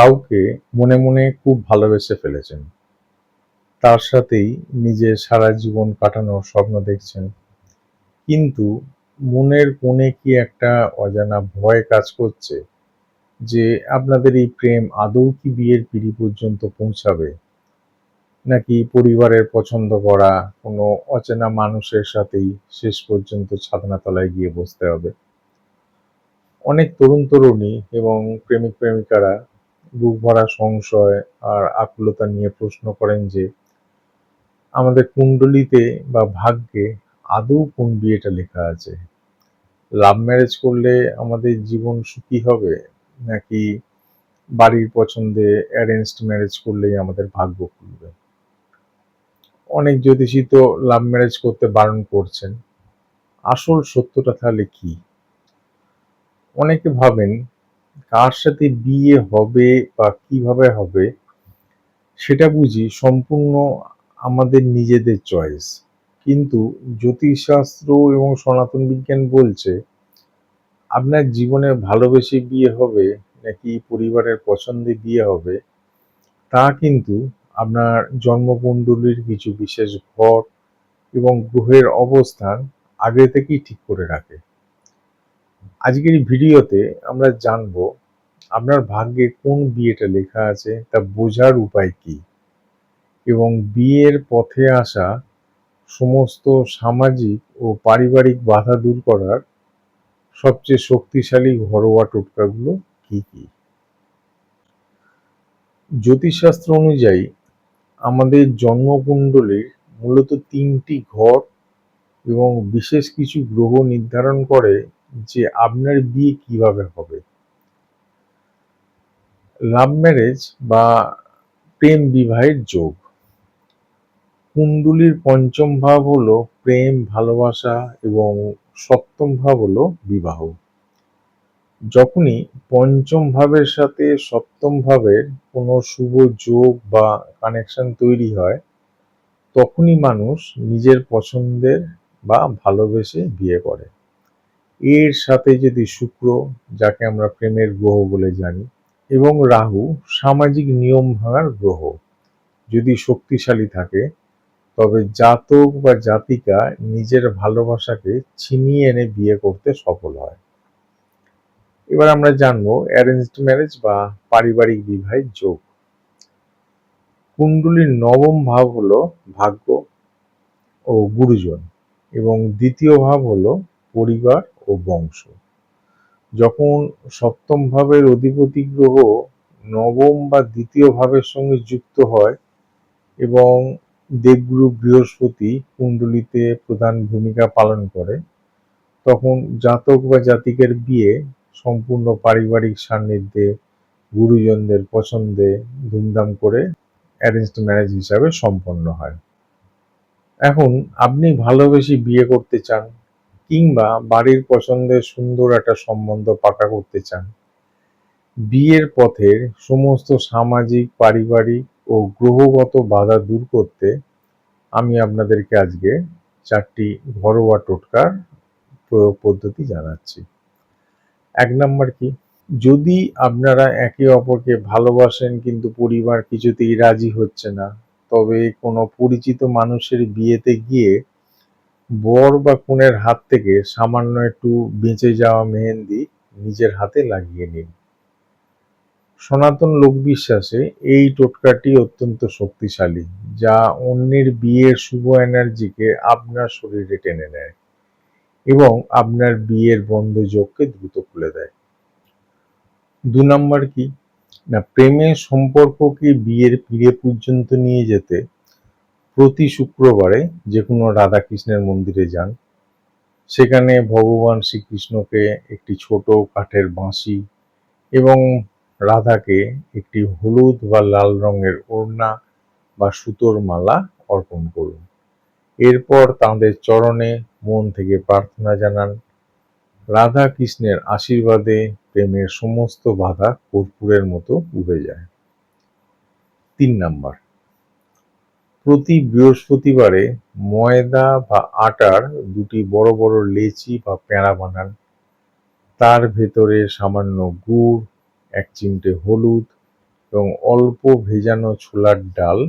কাউকে মনে মনে খুব ভালোবেসে ফেলেছেন, তার সাথেই নিজের সারা জীবন কাটানোর স্বপ্ন দেখছেন, কিন্তু মনের কোণে কি একটা অজানা ভয় কাজ করছে যে আপনাদের এই প্রেম আদৌ কি বিয়ের পিঁড়ি পর্যন্ত পৌঁছাবে, নাকি পরিবারের পছন্দ করা কোনো অচেনা মানুষের সাথেই শেষ পর্যন্ত ছাদনাতলায় গিয়ে বসতে হবে। অনেক তরুণ তরুণী এবং প্রেমিক প্রেমিকারা বুক ভরা সংশয় আর আকুলতা নিয়ে প্রশ্ন করেন যে আমাদের কুণ্ডলিতে বা ভাগ্যে আদৌ কোন বিয়েটা লেখা আছে। লাভ ম্যারেজ করলে আমাদের জীবন সুখী হবে, নাকি বাড়ির পছন্দে অ্যারেঞ্জড ম্যারেজ করলেই আমাদের ভাগ্য খুলবে। অনেক জ্যোতিষী তো লাভ ম্যারেজ করতে বারণ করছেন। আসল সত্যটা তাহলে কি? অনেকে ভাবেন কার সাথে বিয়ে হবে বা কিভাবে হবে সেটা বুঝি সম্পূর্ণ আমাদের নিজেদের চয়েস, কিন্তু জ্যোতিষশাস্ত্র এবং সনাতন বিজ্ঞান বলছে আপনার জীবনে ভালোবেসে বিয়ে হবে নাকি পরিবারের পছন্দে বিয়ে হবে তা কিন্তু আপনার জন্মকুণ্ডলীর কিছু বিশেষ ঘর এবং গ্রহের অবস্থান আগে থেকেই ঠিক করে রাখে। আজকের এই ভিডিওতে আমরা জানবো আপনার ভাগ্যে কোন বিয়েটা লেখা আছে তা বোঝার উপায় কি, এবং বিয়ের পথে আসা সমস্ত সামাজিক ও পারিবারিক বাধা দূর করার সবচেয়ে শক্তিশালী ঘরোয়া টোটকাগুলো কি কি। জ্যোতিষশাস্ত্র অনুযায়ী আমাদের জন্মকুণ্ডলীর মূলত ৩টি ঘর এবং বিশেষ কিছু গ্রহ নির্ধারণ করে যে আপনার বিয়ে কিভাবে হবে। লাভ ম্যারেজ বা প্রেম বিবাহের যোগ। কুণ্ডলীর পঞ্চম ভাব হলো প্রেম, ভালোবাসা এবং সপ্তম ভাব হলো বিবাহ। যখনই পঞ্চম ভাবের সাথে সপ্তম ভাবের কোনো শুভ যোগ বা কানেকশন তৈরি হয়, তখনই মানুষ নিজের পছন্দের বা ভালোবেসে বিয়ে করে। এর সাথে যদি শুক্র, যাকে আমরা প্রেমের গ্রহ বলে জানি, এবং রাহু, সামাজিক নিয়ম ভাঙার গ্রহ, যদি শক্তিশালী থাকে, তবে জাতক বা জাতিকা নিজের ভালোবাসাকে ছিনিয়ে এনে বিয়ে করতে সফল হয়। এবার আমরা জানবো অ্যারেঞ্জড ম্যারেজ বা পারিবারিক বিবাহের যোগ। কুণ্ডলীর নবম ভাব হলো ভাগ্য ও গুরুজন, এবং দ্বিতীয় ভাব হলো পরিবার ও বংশ। যখন সপ্তম ভাবের অধিপতি গ্রহ নবম বা দ্বিতীয় ভাবের সঙ্গে যুক্ত হয় এবং দেবগুরু বৃহস্পতি কুণ্ডলিতে প্রধান ভূমিকা পালন করে, তখন জাতক বা জাতিকের বিয়ে সম্পূর্ণ পারিবারিক সান্নিধ্যে, গুরুজনদের পছন্দে ধুমধাম করে অ্যারেঞ্জড ম্যারেজ হিসাবে সম্পন্ন হয়। এখন আপনি ভালোবেসে বিয়ে করতে চান, কিংবা বাড়ির পছন্দের সুন্দর একটা সম্বন্ধ পাকা করতে চান, বিয়ের পথের সমস্ত সামাজিক, পারিবারিক ও গ্রহগত বাধা দূর করতে আমি আপনাদেরকে আজকে 4টি ঘরোয়া টোটকার প্রয়োগ পদ্ধতি জানাচ্ছি। 1 নাম্বার কি, যদি আপনারা একে অপরকে ভালোবাসেন কিন্তু পরিবার কিছুতেই রাজি হচ্ছে না, তবে কোনো পরিচিত মানুষের বিয়েতে গিয়ে বর বা কনের হাত থেকে সামান্য একটু বেঁচে যাওয়া মেহেন্দি নিজের হাতে লাগিয়ে নিন। সনাতন লোকবিশ্বাসে এই টোটকাটি অত্যন্ত শক্তিশালী, যা অন্যের বিয়ের শুভ এনার্জিকে আপনার শরীরে টেনে নেয় এবং আপনার বিয়ের বন্ধযোগকে দ্রুত খুলে দেয়। 2 নাম্বার কি, না প্রেমের সম্পর্ককে বিয়ের পিঁড়ে পর্যন্ত নিয়ে যেতে প্রতি শুক্রবারে যে কোনো রাধাকৃষ্ণের মন্দিরে যান। সেখানে ভগবান শ্রীকৃষ্ণকে একটি ছোট কাঠের বাঁশি এবং রাধাকে একটি হলুদ বা লাল রঙের ওড়না বা সুতোর মালা অর্পণ করুন। এরপর তাঁদের চরণে মন থেকে প্রার্থনা জানান। রাধা কৃষ্ণের আশীর্বাদে প্রেমের সমস্ত বাধা কর্পূরের মতো উবে যায়। 3 নাম্বার, প্রতি বৃহস্পতিবারে ময়দা বা আটার 2টি বড় বড় লেচি বা প্যাঁড়া বানান। তার ভেতরে সামান্য গুড়, 1 চিমটে হলুদ এবং অল্প ভেজানো ছোলার ডাল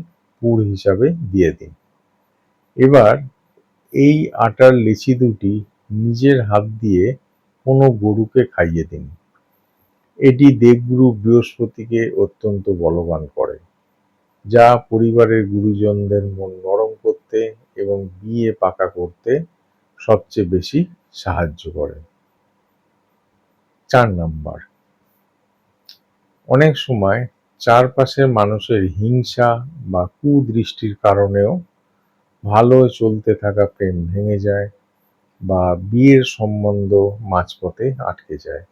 পুর হিসাবে দিয়ে দিন। এবার এই আটার লেচি দুটি নিজের হাত দিয়ে কোনো গরুকে খাইয়ে দিন। এটি দেবগুরু বৃহস্পতিকে অত্যন্ত বলবান করে, যা পরিবারের গুরুজনদের মন নরম করতে এবং বিয়ে পাকা করতে সবচেয়ে বেশি সাহায্য করে। 4 নাম্বার, অনেক সময় চারপাশের মানুষের হিংসা বা কুদৃষ্টির কারণেও ভালো চলতে থাকা প্রেম ভেঙে যায় বা বিয়ের সম্বন্ধ মাঝপথে আটকে যায়।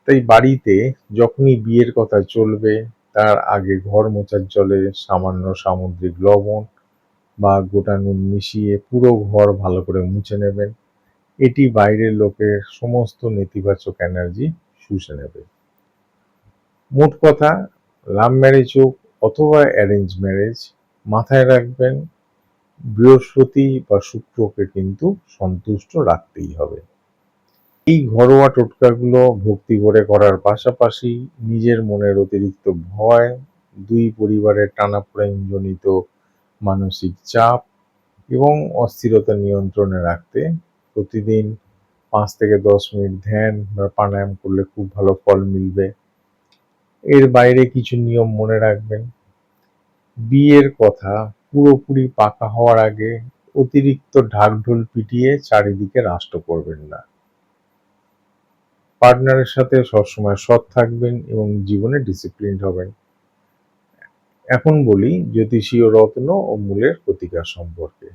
তাই বাড়িতে যখনই বিয়ের কথা চলবে তার আগে ঘর মোছার জলে সামান্য সামুদ্রিক লবণ বা গোটা নুন মিশিয়ে পুরো ঘর ভালো করে মুছে নেবেন। এটি বাইরের লোকের সমস্ত নেতিবাচক এনার্জি শুষে নেবে। মোট কথা, লাভ ম্যারেজ হোক অথবা অ্যারেঞ্জ ম্যারেজ, মাথায় রাখবেন বৃহস্পতি বা শুক্রকে কিন্তু সন্তুষ্ট রাখতেই হবে। এই ঘরোয়া টোটকাগুলো ভক্তি ভরে করার পাশাপাশি নিজের মনের অতিরিক্ত ভয়, দুই পরিবারের টানাপোড়েনজনিত মানসিক চাপ এবং অস্থিরতা নিয়ন্ত্রণে রাখতে প্রতিদিন 5 থেকে 10 মিনিট ধ্যান বা প্রাণায়াম করলে খুব ভালো ফল মিলবে। এর বাইরে কিছু নিয়ম মনে রাখবেন। বিয়ের কথা পুরোপুরি পাকা হওয়ার আগে অতিরিক্ত ঢাকঢোল পিটিয়ে চারিদিকে রাষ্ট্র করবেন না। পার্টনারের সাথে সবসময় সৎ থাকবেন এবং জীবনে ডিসিপ্লিনড হবেন। এখন বলি জ্যোতিষীয় রত্ন ও মূলের প্রতিকার সম্পর্কে।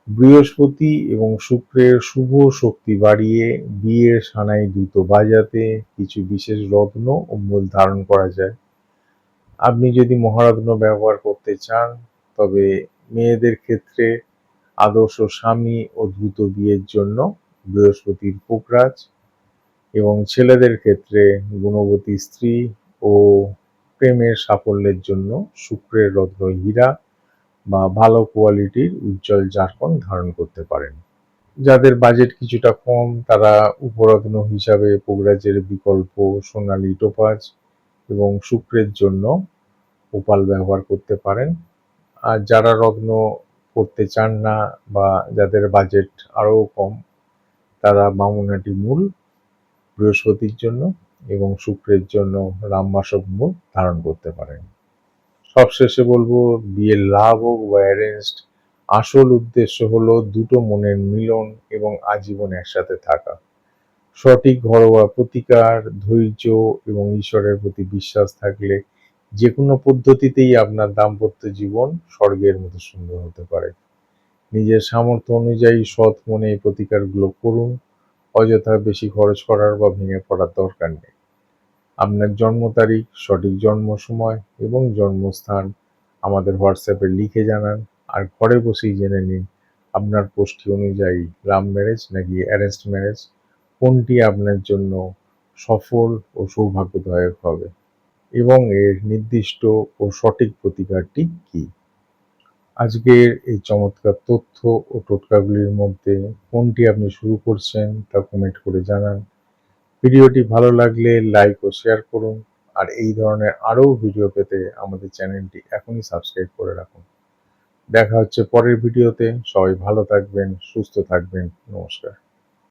বৃহস্পতি এবং শুক্রের শুভ শক্তি বাড়িয়ে বিয়ের সানাই দ্রুত বাজাতে কিছু বিশেষ রত্ন ও মূল ধারণ করা যায়। আপনি যদি মহারত্ন ব্যবহার করতে চান তবে মেয়েদের ক্ষেত্রে আদর্শ স্বামী ও দ্রুত বিয়ের জন্য বৃহস্পতির পোকরাজ, এবং ছেলেদের ক্ষেত্রে গুণবতী স্ত্রী ও প্রেমের সাফল্যের জন্য শুক্রের রত্ন হীরা বা ভালো কোয়ালিটির উজ্জ্বল জারকন ধারণ করতে পারেন। যাদের বাজেট কিছুটা কম তারা উপরত্ন হিসাবে পোকরাজের বিকল্প সোনালী টোপাজ এবং শুক্রের জন্য ওপাল ব্যবহার করতে পারেন। আর যারা রত্ন করতে চান না বা যাদের বাজেট আরও কম তারা বামুনহাটি মূল বৃহস্পতির জন্য এবং শুক্রের জন্য রামমাসক মূল ধারণ করতে পারেন। সবশেষে বলবো, বিয়ের লাভ হোক বা অ্যারেঞ্জড, আসল উদ্দেশ্য হলো দুটো মনের মিলন এবং আজীবন একসাথে থাকা। সঠিক ঘরোয়া প্রতিকার, ধৈর্য এবং ঈশ্বরের প্রতি বিশ্বাস থাকলে যে কোনো পদ্ধতিতেই আপনার দাম্পত্য জীবন স্বর্গের মতো সুন্দর হতে পারে। নিজের সামর্থ্য অনুযায়ী সৎ মনে এই প্রতিকারগুলো করুন। অযথা বেশি খরচ করার বা ভেঙে পড়ার দরকার নেই। আপনার জন্ম তারিখ, সঠিক জন্ম সময় এবং জন্মস্থান আমাদের হোয়াটসঅ্যাপে লিখে জানান, আর ঘরে বসেই জেনে নিন আপনার পোস্টটি অনুযায়ী লাভ ম্যারেজ নাকি অ্যারেঞ্জড ম্যারেজ, কোনটি আপনার জন্য সফল ও সৌভাগ্যদায়ক হবে এবং এর নির্দিষ্ট ও সঠিক প্রতিকারটি কী। আজকের এই চমৎকার তথ্য ও টোটকাগুলির মধ্যে কোনটি আপনি শুরু করছেন তা কমেন্ট করে জানান। ভিডিওটি ভালো লাগলে লাইক ও শেয়ার করুন, আর এই ধরনের আরও ভিডিও পেতে আমাদের চ্যানেলটি এখনই সাবস্ক্রাইব করে রাখুন। দেখা হচ্ছে পরের ভিডিওতে। সবাই ভালো থাকবেন, সুস্থ থাকবেন। নমস্কার।